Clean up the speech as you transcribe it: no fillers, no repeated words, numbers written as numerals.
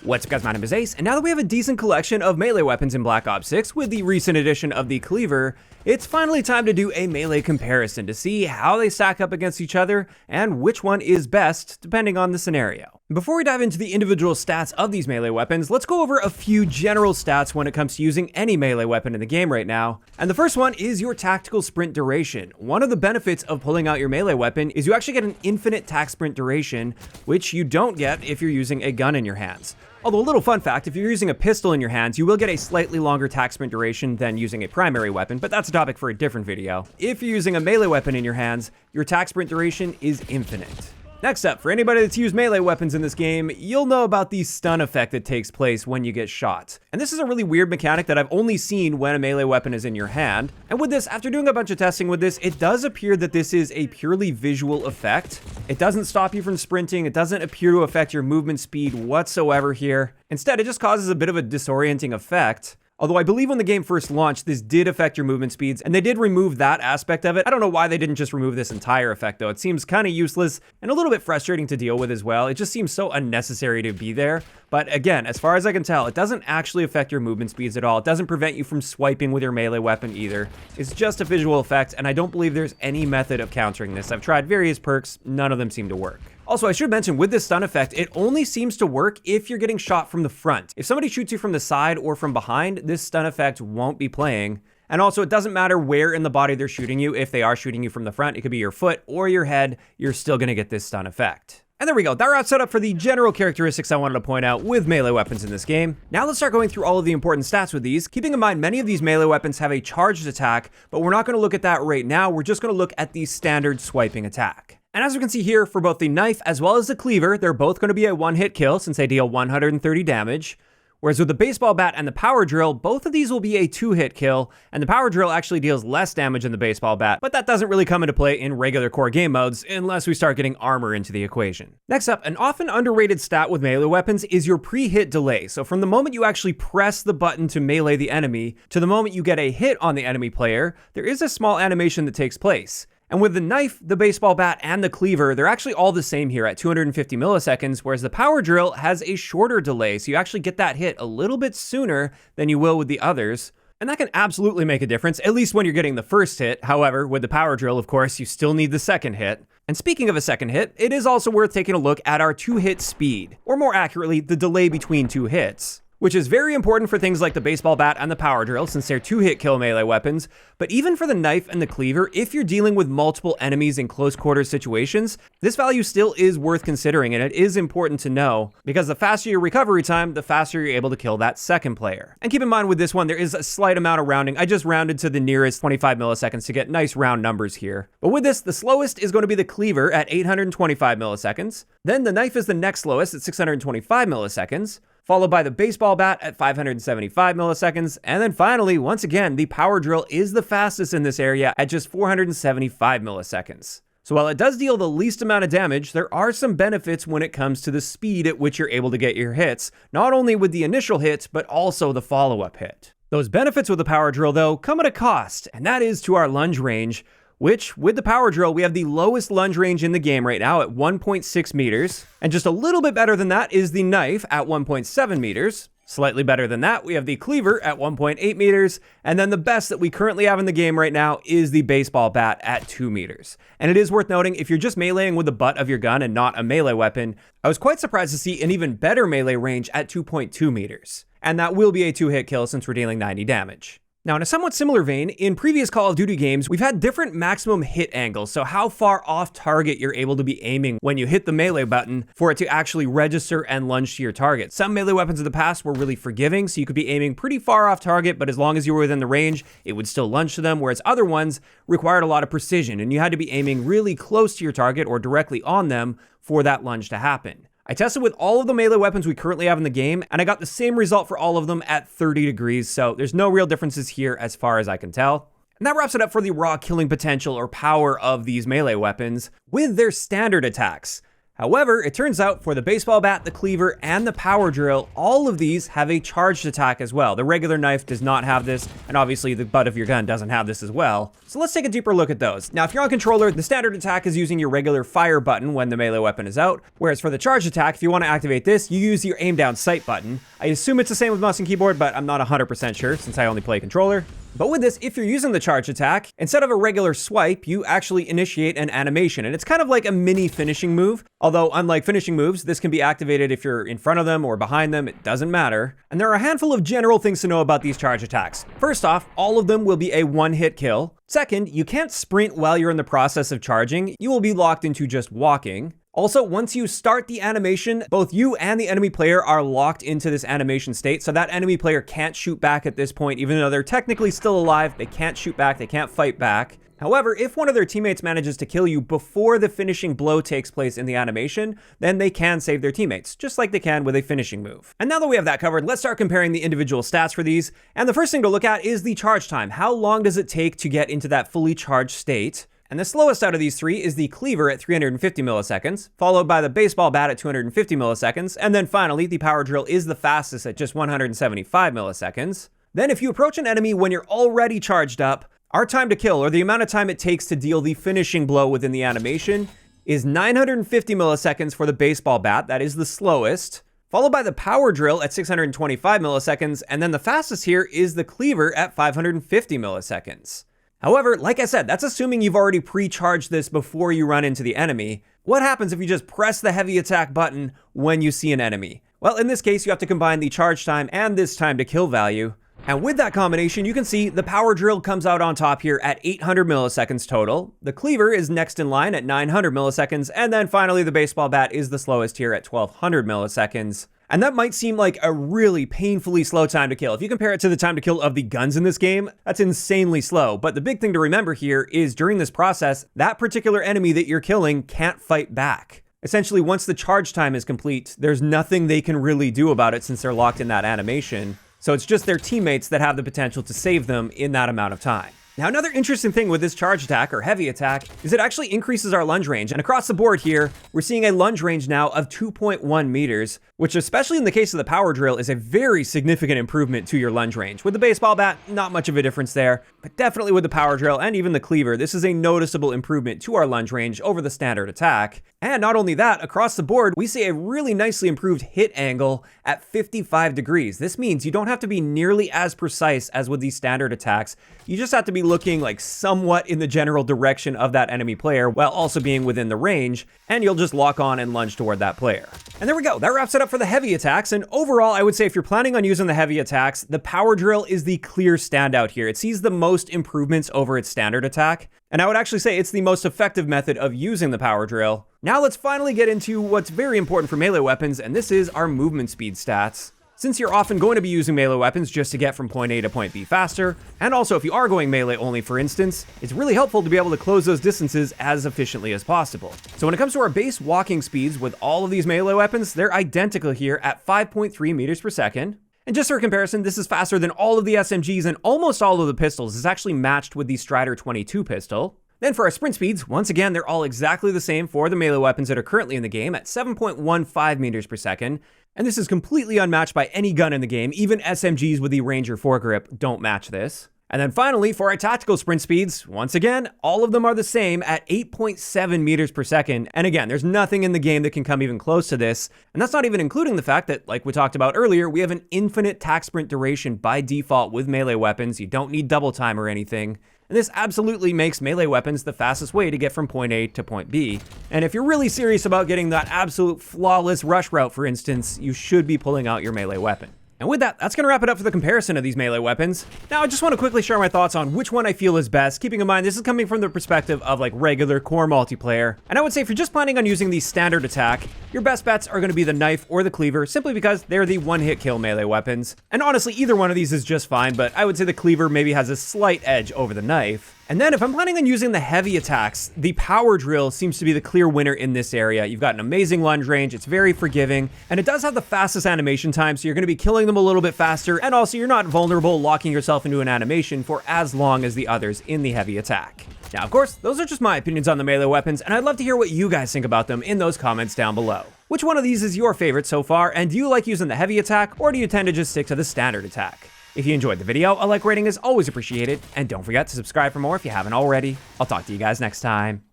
What's up guys, my name is Ace, and now that we have a decent collection of melee weapons in Black Ops 6 with the recent addition of the Cleaver, it's finally time to do a melee comparison to see how they stack up against each other and which one is best depending on the scenario. Before we dive into the individual stats of these melee weapons, let's go over a few general stats when it comes to using any melee weapon in the game right now. And the first one is your tactical sprint duration. One of the benefits of pulling out your melee weapon is you actually get an infinite tac sprint duration, which you don't get if you're using a gun in your hands. Although a little fun fact, if you're using a pistol in your hands, you will get a slightly longer tac sprint duration than using a primary weapon, but that's a topic for a different video. If you're using a melee weapon in your hands, your tac sprint duration is infinite. Next up, for anybody that's used melee weapons in this game, you'll know about the stun effect that takes place when you get shot. And this is a really weird mechanic that I've only seen when a melee weapon is in your hand. And with this, after doing a bunch of testing with this, it does appear that this is a purely visual effect. It doesn't stop you from sprinting. It doesn't appear to affect your movement speed whatsoever here. Instead, it just causes a bit of a disorienting effect. Although I believe when the game first launched, this did affect your movement speeds, and they did remove that aspect of it. I don't know why they didn't just remove this entire effect, though. It seems kind of useless and a little bit frustrating to deal with as well. It just seems so unnecessary to be there. But again, as far as I can tell, it doesn't actually affect your movement speeds at all. It doesn't prevent you from swiping with your melee weapon either. It's just a visual effect, and I don't believe there's any method of countering this. I've tried various perks, none of them seem to work. Also, I should mention, with this stun effect, it only seems to work if you're getting shot from the front. If somebody shoots you from the side or from behind, this stun effect won't be playing. And also, it doesn't matter where in the body they're shooting you. If they are shooting you from the front, it could be your foot or your head, you're still gonna get this stun effect. And there we go, that wraps it up for the general characteristics I wanted to point out with melee weapons in this game. Now let's start going through all of the important stats with these, keeping in mind many of these melee weapons have a charged attack, but we're not gonna look at that right now, we're just gonna look at the standard swiping attack. And as we can see here, for both the knife as well as the cleaver, they're both going to be a one-hit kill since they deal 130 damage. Whereas with the baseball bat and the power drill, both of these will be a two-hit kill, and the power drill actually deals less damage than the baseball bat, but that doesn't really come into play in regular core game modes unless we start getting armor into the equation. Next up, an often underrated stat with melee weapons is your pre-hit delay. So from the moment you actually press the button to melee the enemy to the moment you get a hit on the enemy player, there is a small animation that takes place. And with the knife, the baseball bat, and the cleaver, they're actually all the same here at 250 milliseconds, whereas the power drill has a shorter delay, so you actually get that hit a little bit sooner than you will with the others. And that can absolutely make a difference, at least when you're getting the first hit. However, with the power drill, of course, you still need the second hit. And speaking of a second hit, it is also worth taking a look at our two-hit speed, or more accurately, the delay between two hits, which is very important for things like the baseball bat and the power drill since they're two-hit kill melee weapons. But even for the knife and the cleaver, if you're dealing with multiple enemies in close quarters situations, this value still is worth considering, and it is important to know because the faster your recovery time, the faster you're able to kill that second player. And keep in mind with this one, there is a slight amount of rounding. I just rounded to the nearest 25 milliseconds to get nice round numbers here. But with this, the slowest is going to be the cleaver at 825 milliseconds. Then the knife is the next slowest at 625 milliseconds. Followed by the baseball bat at 575 milliseconds, and then finally, once again, the power drill is the fastest in this area at just 475 milliseconds. So while it does deal the least amount of damage, there are some benefits when it comes to the speed at which you're able to get your hits, not only with the initial hit, but also the follow-up hit. Those benefits with the power drill, though, come at a cost, and that is to our lunge range, which, with the power drill, we have the lowest lunge range in the game right now at 1.6 meters. And just a little bit better than that is the knife at 1.7 meters. Slightly better than that, we have the cleaver at 1.8 meters. And then the best that we currently have in the game right now is the baseball bat at 2 meters. And it is worth noting, if you're just meleeing with the butt of your gun and not a melee weapon, I was quite surprised to see an even better melee range at 2.2 meters. And that will be a two-hit kill since we're dealing 90 damage. Now, in a somewhat similar vein, in previous Call of Duty games, we've had different maximum hit angles, so how far off target you're able to be aiming when you hit the melee button for it to actually register and lunge to your target. Some melee weapons in the past were really forgiving, so you could be aiming pretty far off target, but as long as you were within the range, it would still lunge to them, whereas other ones required a lot of precision, and you had to be aiming really close to your target or directly on them for that lunge to happen. I tested with all of the melee weapons we currently have in the game, and I got the same result for all of them at 30 degrees, so there's no real differences here as far as I can tell. And that wraps it up for the raw killing potential or power of these melee weapons with their standard attacks. However, it turns out for the baseball bat, the cleaver, and the power drill, all of these have a charged attack as well. The regular knife does not have this, and obviously the butt of your gun doesn't have this as well. So let's take a deeper look at those. Now, if you're on controller, the standard attack is using your regular fire button when the melee weapon is out, whereas for the charged attack, if you want to activate this, you use your aim down sight button. I assume it's the same with mouse and keyboard, but I'm not 100% sure since I only play controller. But with this, if you're using the charge attack, instead of a regular swipe, you actually initiate an animation, and it's kind of like a mini finishing move. Although, unlike finishing moves, this can be activated if you're in front of them or behind them, it doesn't matter. And there are a handful of general things to know about these charge attacks. First off, all of them will be a one-hit kill. Second, you can't sprint while you're in the process of charging, you will be locked into just walking. Also, once you start the animation, both you and the enemy player are locked into this animation state, so that enemy player can't shoot back at this point, even though they're technically still alive, they can't shoot back, they can't fight back. However, if one of their teammates manages to kill you before the finishing blow takes place in the animation, then they can save their teammates, just like they can with a finishing move. And now that we have that covered, let's start comparing the individual stats for these. And the first thing to look at is the charge time. How long does it take to get into that fully charged state? And the slowest out of these three is the cleaver at 350 milliseconds, followed by the baseball bat at 250 milliseconds, and then finally, the power drill is the fastest at just 175 milliseconds. Then if you approach an enemy when you're already charged up, our time to kill, or the amount of time it takes to deal the finishing blow within the animation, is 950 milliseconds for the baseball bat, that is the slowest, followed by the power drill at 625 milliseconds, and then the fastest here is the cleaver at 550 milliseconds. However, like I said, that's assuming you've already pre-charged this before you run into the enemy. What happens if you just press the heavy attack button when you see an enemy? Well, in this case, you have to combine the charge time and this time to kill value. And with that combination, you can see the power drill comes out on top here at 800 milliseconds total. The cleaver is next in line at 900 milliseconds. And then finally, the baseball bat is the slowest here at 1200 milliseconds. And that might seem like a really painfully slow time to kill. If you compare it to the time to kill of the guns in this game, that's insanely slow. But the big thing to remember here is during this process, that particular enemy that you're killing can't fight back. Essentially, once the charge time is complete, there's nothing they can really do about it since they're locked in that animation. So it's just their teammates that have the potential to save them in that amount of time. Now, another interesting thing with this charge attack, or heavy attack, is it actually increases our lunge range. And across the board here, we're seeing a lunge range now of 2.1 meters, which especially in the case of the power drill is a very significant improvement to your lunge range. With the baseball bat, not much of a difference there, but definitely with the power drill and even the cleaver, this is a noticeable improvement to our lunge range over the standard attack. And not only that, across the board, we see a really nicely improved hit angle at 55 degrees. This means you don't have to be nearly as precise as with these standard attacks. You just have to be looking like somewhat in the general direction of that enemy player while also being within the range, and you'll just lock on and lunge toward that player. And there we go. That wraps it up for the heavy attacks. And overall, I would say if you're planning on using the heavy attacks, the power drill is the clear standout here. It sees the most improvements over its standard attack. And I would actually say it's the most effective method of using the power drill. Now let's finally get into what's very important for melee weapons, and this is our movement speed stats. Since you're often going to be using melee weapons just to get from point A to point B faster, and also if you are going melee only, for instance, it's really helpful to be able to close those distances as efficiently as possible. So when it comes to our base walking speeds with all of these melee weapons, they're identical here at 5.3 meters per second. And just for comparison, this is faster than all of the SMGs, and almost all of the pistols is actually matched with the Strider 22 pistol. Then for our sprint speeds, once again, they're all exactly the same for the melee weapons that are currently in the game at 7.15 meters per second. And this is completely unmatched by any gun in the game. Even SMGs with the Ranger foregrip don't match this. And then finally, for our tactical sprint speeds, once again, all of them are the same at 8.7 meters per second. And again, there's nothing in the game that can come even close to this. And that's not even including the fact that, like we talked about earlier, we have an infinite tac sprint duration by default with melee weapons. You don't need double time or anything. And this absolutely makes melee weapons the fastest way to get from point A to point B. And if you're really serious about getting that absolute flawless rush route, for instance, you should be pulling out your melee weapon. And with that, that's going to wrap it up for the comparison of these melee weapons. Now, I just want to quickly share my thoughts on which one I feel is best, keeping in mind this is coming from the perspective of like regular core multiplayer. And I would say if you're just planning on using the standard attack, your best bets are going to be the knife or the cleaver, simply because they're the one-hit kill melee weapons. And honestly, either one of these is just fine, but I would say the cleaver maybe has a slight edge over the knife. And then if I'm planning on using the heavy attacks, the power drill seems to be the clear winner in this area. You've got an amazing lunge range, it's very forgiving, and it does have the fastest animation time, so you're going to be killing them a little bit faster, and also you're not vulnerable locking yourself into an animation for as long as the others in the heavy attack. Now, of course, those are just my opinions on the melee weapons, and I'd love to hear what you guys think about them in those comments down below. Which one of these is your favorite so far, and do you like using the heavy attack, or do you tend to just stick to the standard attack? If you enjoyed the video, a like rating is always appreciated, and don't forget to subscribe for more if you haven't already. I'll talk to you guys next time.